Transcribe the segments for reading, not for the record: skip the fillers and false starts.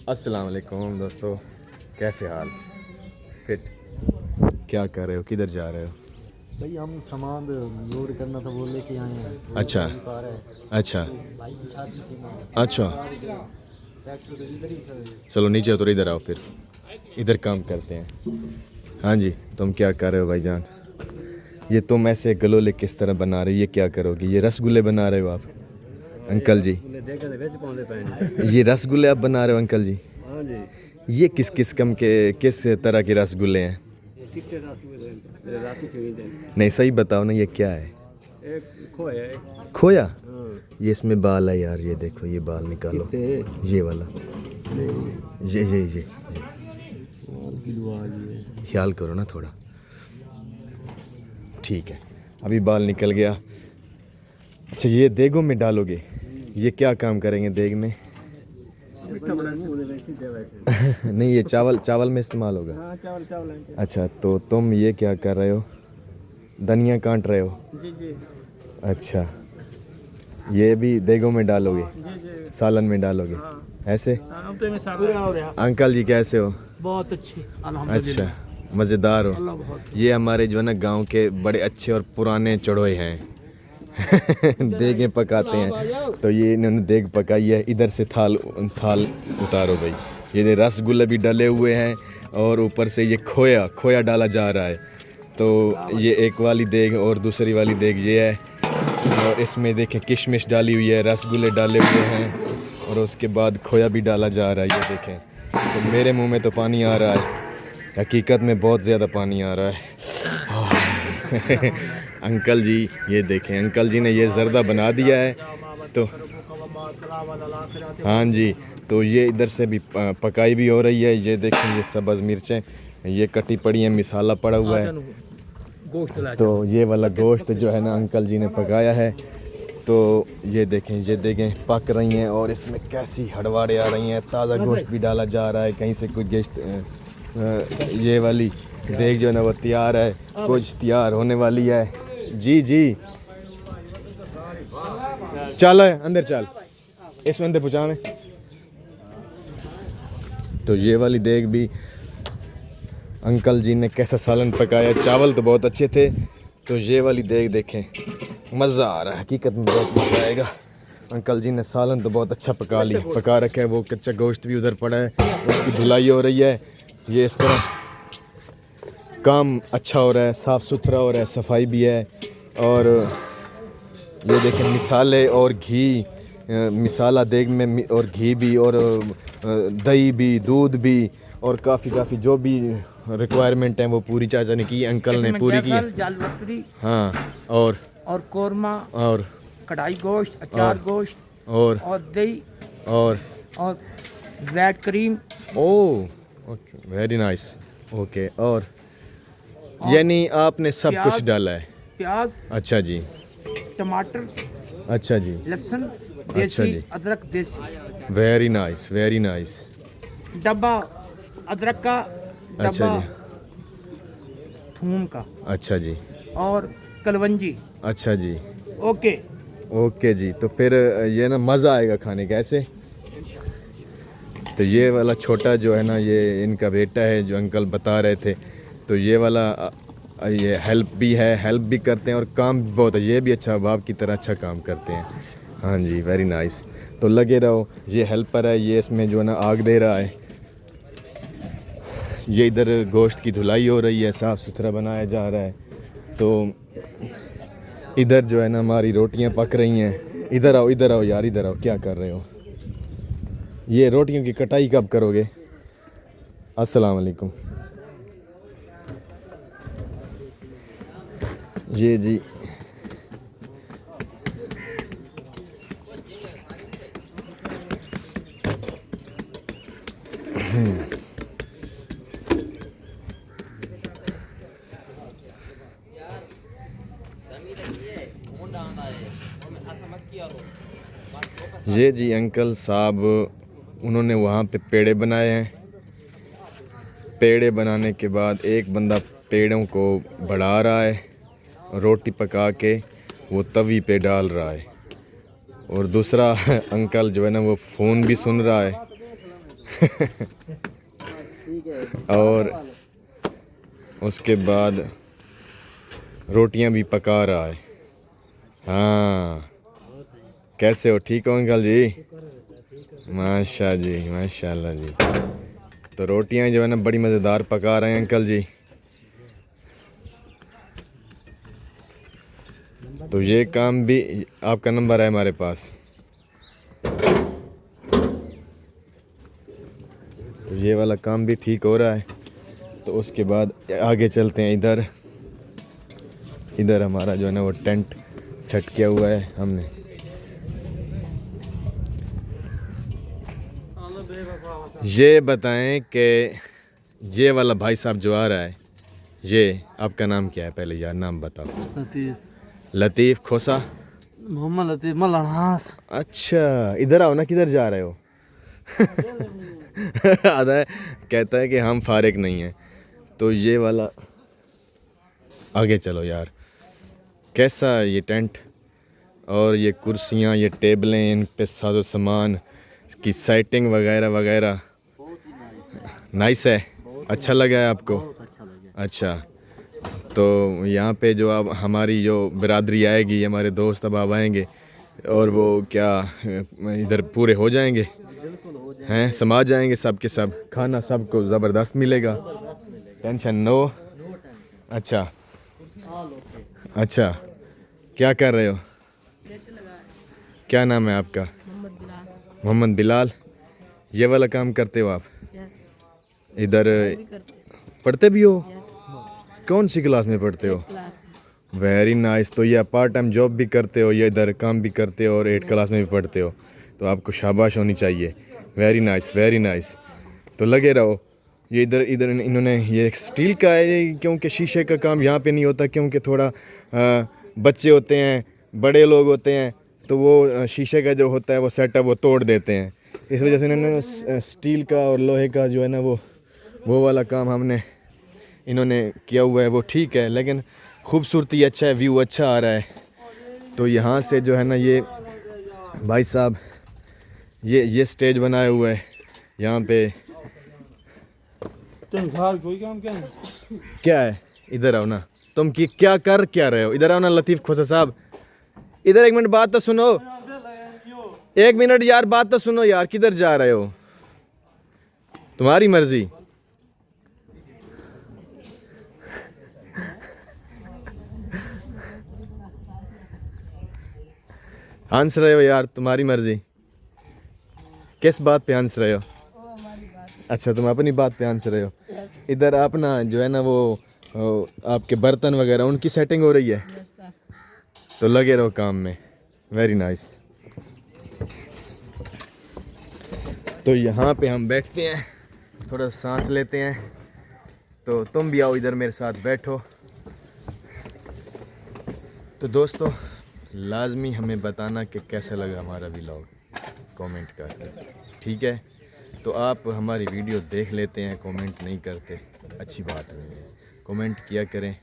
अस्सलाम वालेकुम दोस्तों, कैसे हाल? फिट? क्या कर रहे हो, किधर जा रहे हो? भाई हम सामान लोड करना था, वो लेके आए हैं। अच्छा अच्छा भाई की शादी थी ना, अच्छा, ट्रैक्टर तो इधर ही चल। चलो नीचे उतर, इधर आओ, फिर इधर काम करते हैं। हाँ जी, तुम क्या कर रहे हो भाईजान? ये तुम ऐसे गलोले किस तरह बना रहे हो? ये क्या करोगे? ये रसगुल्ले बना रहे हो आप अंकल जी? ये रसगुल्ले आप बना रहे हो अंकल जी? हाँ जी, ये किस किस्म के, किस तरह के रसगुल्ले हैं? चिट्टे रसगुल्ले राती खरीदे। नहीं, सही बताओ ना, ये क्या है? एक खोया है। खोया? हाँ, ये इसमें बाल है यार, ये देखो, ये बाल निकालो, कितने ये वाला, ये किलो आ गई। ख्याल करो ना थोड़ा। ठीक है, अभी बाल निकल गया। अच्छा, ये देगों में डालोगे? ये क्या काम करेंगे देग में? मिठा बनाएंगे वैसे दे वैसे। नहीं, ये चावल चावल में इस्तेमाल होगा। हाँ, चावल चावल है। अच्छा, तो तुम ये क्या कर रहे हो? धनिया काट रहे हो? जी जी अच्छा, ये भी देगों में डालोगे, जी जी। सालन में डालोगे? हाँ, ऐसे? अब तो मैं सागर हो रहा। अंकल जी कैसे हो? बहुत अच्छी अल्हम्दुलिल्लाह। अच्छा, मज़ेदार हो? अल्लाह बहुत। ये हमारे जो है ना गांव के बड़े अच्छे और पुराने चढ़ोए हैं। देगें पकाते हैं, तो ये इन्होंने देग पकाई है। इधर से थाल थाल उतारो भाई। ये रसगुल्ले भी डले हुए हैं और ऊपर से ये खोया खोया डाला जा रहा है। तो ये एक वाली देग और दूसरी वाली देग ये है, और इसमें देखें किशमिश डाली हुई है, रसगुल्ले डाले हुए हैं, और उसके बाद खोया भी डाला जा रहा है। ये देखें, तो मेरे मुंह में तो पानी आ रहा है, हकीकत में बहुत ज़्यादा पानी आ रहा है। अंकल जी, ये देखें, अंकल जी ने ये ज़र्दा बना दिया है। तो हाँ जी, तो ये इधर से भी पकाई भी हो रही है। ये देखें, ये सब्ज़ मिर्चें ये कटी पड़ी हैं, मिसाला पड़ा हुआ है। तो ये वाला गोश्त जो है ना अंकल जी ने पकाया है। तो ये देखें पक रही हैं, और इसमें कैसी हड़वाड़े आ रही हैं। ताज़ा गोश्त भी डाला जा रहा है, कहीं से कुछ गोश्त ये वाली देख जो है ना वो तैयार है, कुछ तैयार होने वाली है। जी जी, चल अंदर चल, इसमें अंदर पहुँचा में। तो ये वाली देख भी अंकल जी ने कैसा सालन पकाया। चावल तो बहुत अच्छे थे। तो ये वाली देख देखें, मज़ा आ रहा है, हकीकत में बहुत मज़ा आएगा। अंकल जी ने सालन तो बहुत अच्छा पका रखा है। वो कच्चा गोश्त भी उधर पड़ा है, उसकी धुलाई हो रही है। ये इस तरह काम अच्छा हो रहा है, साफ़ सुथरा हो रहा है, सफाई भी है। और ये देखें, मिसाले और घी, मिसाला देग में और घी भी, और दही भी, दूध भी, और काफ़ी जो भी रिक्वायरमेंट है वो पूरी चाचा ने की, अंकल ने पूरी की है। जाल बकरी हाँ, और कोरमा और कढ़ाई गोश्त, अचार गोश्त और दही और ब्रेड क्रीम। ओह, वेरी नाइस। ओके, और यानी आपने सब कुछ डाला है? प्याज, अच्छा जी, टमाटर, अच्छा जी, लहसुन अच्छा देसी, जी, अदरक देसी, वेरी नाइस, वेरी नाइस। डब्बा अदरक का, अच्छा डब्बा जी, थूम का, अच्छा जी, और कलवंजी। अच्छा जी, ओके। ओके जी। तो फिर ये ना मज़ा आएगा खाने का ऐसे। तो ये वाला छोटा जो है ना, ये इनका बेटा है जो अंकल बता रहे थे। तो ये वाला ये हेल्प भी है, हेल्प भी करते हैं, और काम भी बहुत है। ये भी अच्छा बाप की तरह अच्छा काम करते हैं। हाँ जी, वेरी नाइस। तो लगे रहो। ये हेल्पर है, ये इसमें जो है ना आग दे रहा है। ये इधर गोश्त की धुलाई हो रही है, साफ़ सुथरा बनाया जा रहा है। तो इधर जो है ना हमारी रोटियां पक रही हैं। इधर आओ यार, इधर आओ, क्या कर रहे हो? ये रोटियों की कटाई कब करोगे? अस्सलाम वालेकुम। ये जी, ये जी अंकल साहब, उन्होंने वहाँ पे पेड़े बनाए हैं। पेड़े बनाने के बाद एक बंदा पेड़ों को बढ़ा रहा है, रोटी पका के वो तवी पे डाल रहा है, और दूसरा अंकल जो है ना वो फ़ोन भी सुन रहा है। ठीक है। और उसके बाद रोटियां भी पका रहा है। हाँ, कैसे हो? ठीक हो अंकल जी? माशा जी, माशाल्लाह जी। तो रोटियां जो है ना बड़ी मज़ेदार पका रहे हैं अंकल जी। तो ये काम भी, आपका नंबर है हमारे पास। तो ये वाला काम भी ठीक हो रहा है। तो उसके बाद आगे चलते हैं। इधर इधर हमारा जो है ना वो टेंट सेट किया हुआ है हमने। ये बताएं कि ये वाला भाई साहब जो आ रहा है, ये आपका नाम क्या है? पहले यार नाम बताओ। लतीफ़, लतीफ़ खोसा। मोहम्मद लतीफ़ मलनास। अच्छा, इधर आओ ना, किधर जा रहे हो? आधा है, कहता है कि हम फारिग नहीं हैं। तो ये वाला, आगे चलो यार। कैसा है ये टेंट और ये कुर्सियाँ, ये टेबलें, इन पे साजो सामान की सेटिंग वगैरह वगैरह नाइस है। अच्छा लगा है आपको? बहुत अच्छा लगा। अच्छा, तो यहाँ पे जो अब हमारी जो बिरादरी आएगी, हमारे दोस्त अब अब आएंगे और वो क्या इधर पूरे हो जाएंगे, बिल्कुल हो जाए। हैं समा जाएंगे सब के सब। खाना सबको ज़बरदस्त मिलेगा, टेंशन नो। No tension. अच्छा ऑल ओके। अच्छा, क्या कर रहे हो? क्या नाम है आपका? मोहम्मद बिलाल। मोहम्मद बिलाल। ये वाला काम करते हो आप? यस, इधर भी करते हैं। पढ़ते भी हो? यस, कौन सी क्लास में पढ़ते हो? क्लास में। Very nice. तो ये पार्ट टाइम जॉब भी करते हो, ये इधर काम भी करते हो और 8 क्लास में भी पढ़ते हो, तो आपको शाबाश होनी चाहिए। Very nice, very nice. तो लगे रहो। ये इधर इधर इन्होंने ये स्टील का है ये, क्योंकि शीशे का काम यहाँ पे नहीं होता, क्योंकि थोड़ा बच्चे होते हैं, बड़े लोग होते हैं, तो वो शीशे का जो होता है वो सेटअप वो तोड़ देते हैं। इस वजह से इन्होंने स्टील का और लोहे का जो है ना वो वाला काम हमने इन्होंने किया हुआ है। वो ठीक है, लेकिन खूबसूरती अच्छा है, व्यू अच्छा आ रहा है। तो यहाँ से जो है ना ये भाई साहब ये स्टेज बनाया हुआ है यहाँ पे। तुम घर कोई काम क्या है? क्या है? इधर आओ ना। तुम क्या रहे हो? इधर आओ ना लतीफ़ खोसा साहब, इधर 1 मिनट बात तो सुनो। 1 मिनट यार, बात तो सुनो यार। किधर जा रहे हो? तुम्हारी मर्जी। हंस रहे हो यार, तुम्हारी मर्जी। किस बात पे हंस रहे हो? अच्छा, तुम अपनी बात पे हंस रहे हो। इधर अपना जो है ना वो आपके बर्तन वगैरह उनकी सेटिंग हो रही है, यस सर। तो लगे रहो काम में। Very nice. तो यहाँ पे हम बैठते हैं, थोड़ा सांस लेते हैं। तो तुम भी आओ इधर मेरे साथ बैठो। तो दोस्तों, लाजमी हमें बताना कि कैसा लगा हमारा व्लॉग, कमेंट करके, ठीक है? तो आप हमारी वीडियो देख लेते हैं, कमेंट नहीं करते, अच्छी बात नहीं है। कमेंट किया करें,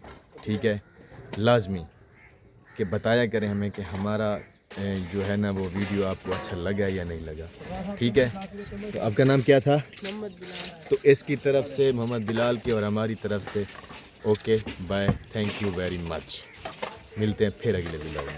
ठीक है? लाजमी कि बताया करें हमें कि हमारा जो है ना वो वीडियो आपको अच्छा लगा या नहीं लगा, ठीक है? तो आपका नाम क्या था? मोहम्मद बिलाल। तो इसकी तरफ से मोहम्मद बिलाल की और हमारी तरफ से okay bye, thank you very much. मिलते हैं फिर अगले वीडियो में।